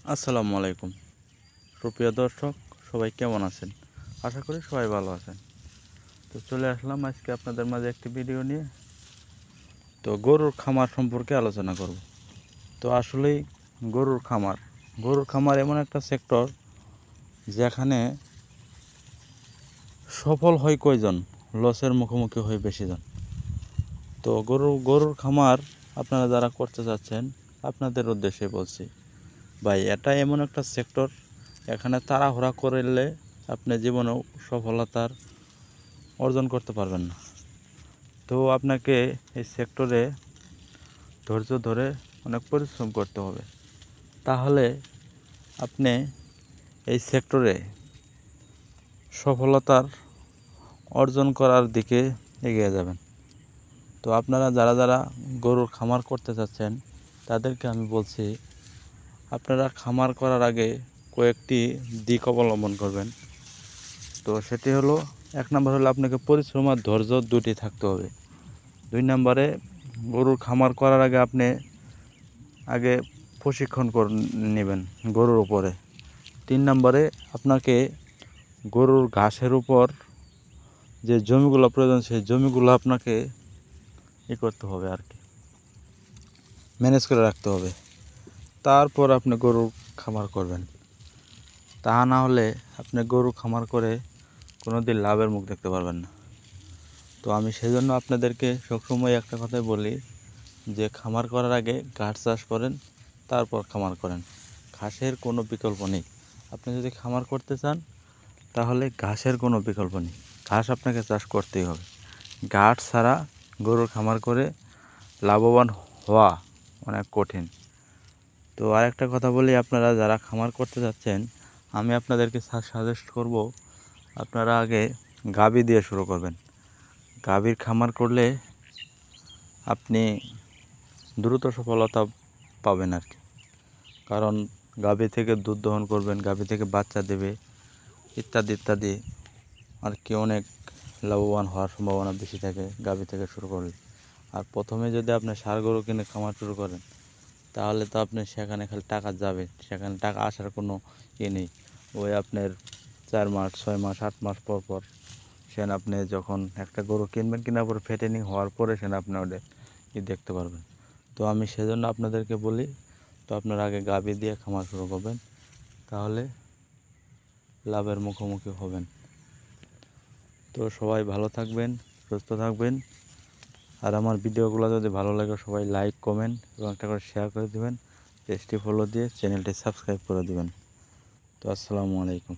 আসসালামু আলাইকুম সুপ্রিয় দর্শক, সবাই কেমন আছেন? আশা করি সবাই ভালো আছেন। তো চলে আসলাম আজকে আপনাদের মাঝে একটি ভিডিও নিয়ে। তো গরুর খামার সম্পর্কে আলোচনা করব। তো আসলেই গরুর খামার এমন একটা সেক্টর যেখানে সফল হয় কয়জন, লসের মুখোমুখি হয় বেশিজন। তো গরুর খামার আপনারা যারা করতে চাচ্ছেন, আপনাদের উদ্দেশ্যে বলছি ভাই, এটা এমন একটা সেক্টর, এখানে তাড়াহুড়া করলে আপনি জীবনেও সফলতার অর্জন করতে পারবেন না। তো আপনাকে এই সেক্টরে ধৈর্য ধরে অনেক পরিশ্রম করতে হবে, তাহলে আপনি এই সেক্টরে সফলতার অর্জন করার দিকে এগিয়ে যাবেন। তো আপনারা যারা যারা গরুর খামার করতে চাচ্ছেন, তাদেরকে আমি বলছি, আপনারা খামার করার আগে কয়েকটি দিক অবলম্বন করবেন। তো সেটি হলো, 1 নম্বর হলো আপনাকে পরিশ্রম আর ধৈর্য দুটি থাকতে হবে। 2 নম্বরে, গরুর খামার করার আগে আপনি আগে প্রশিক্ষণ নেবেন গরুর উপরে। 3 নম্বরে, আপনাকে গরুর ঘাসের উপর যে জমিগুলো প্রয়োজন, সেই জমিগুলো আপনাকে করতে হবে আর কি, ম্যানেজ করে রাখতে হবে। তারপর আপনি গরুর খামার করবেন। তা না হলে আপনি গরু খামার করে কোনো দিন লাভের মুখ দেখতে পারবেন না। তো আমি সেজন্য আপনাদেরকে সবসময় একটা কথাই বলি যে খামার করার আগে ঘাস চাষ করেন, তারপর খামার করেন। ঘাসের কোনো বিকল্প নেই। আপনি যদি খামার করতে চান, তাহলে ঘাসের কোনো বিকল্প নেই, ঘাস আপনাকে চাষ করতেই হবে। ঘাস ছাড়া গরুর খামার করে লাভবান হওয়া অনেক কঠিন। তো আরেকটা কথা বলি, আপনারা যারা খামার করতে যাচ্ছেন, আমি আপনাদেরকে সাজেস্ট করব, আপনারা আগে গাভী দিয়ে শুরু করবেন। গাভীর খামার করলে আপনি দ্রুত সফলতা পাবেন আর কি। কারণ গাভী থেকে দুধ দহন করবেন, গাভী থেকে বাচ্চা দেবে, ইত্যাদি ইত্যাদি আর কি, অনেক লাভবান হওয়ার সম্ভাবনা বেশি থাকে গাভী থেকে শুরু করলে। আর প্রথমে যদি আপনি ষাঁড় গরু কিনে খামার শুরু করেন, তাহলে তো আপনি সেখানে খালি টাকা যাবে, সেখানে টাকা আসার কোনো নেই। ওই আপনার 4 মাস 6 মাস 8 মাস পর পর সেখানে আপনি যখন একটা গরু কিনবেন, কেনার পরে ফেটেনিং হওয়ার পরে সেখানে আপনি ওটা দেখতে পারবেন। তো আমি সেজন্য আপনাদেরকে বলি, তো আপনারা আগে গাভী দিয়ে খামার শুরু করবেন, তাহলে লাভের মুখোমুখি হবেন। তো সবাই ভালো থাকবেন, সুস্থ থাকবেন। আর আমার ভিডিওগুলো যদি ভালো লাগে, সবাই লাইক কমেন্ট এবং একটা করে শেয়ার করে দেবেন, পেজটি ফলো দিয়ে চ্যানেলটি সাবস্ক্রাইব করে দেবেন। তো আসসালামু আলাইকুম।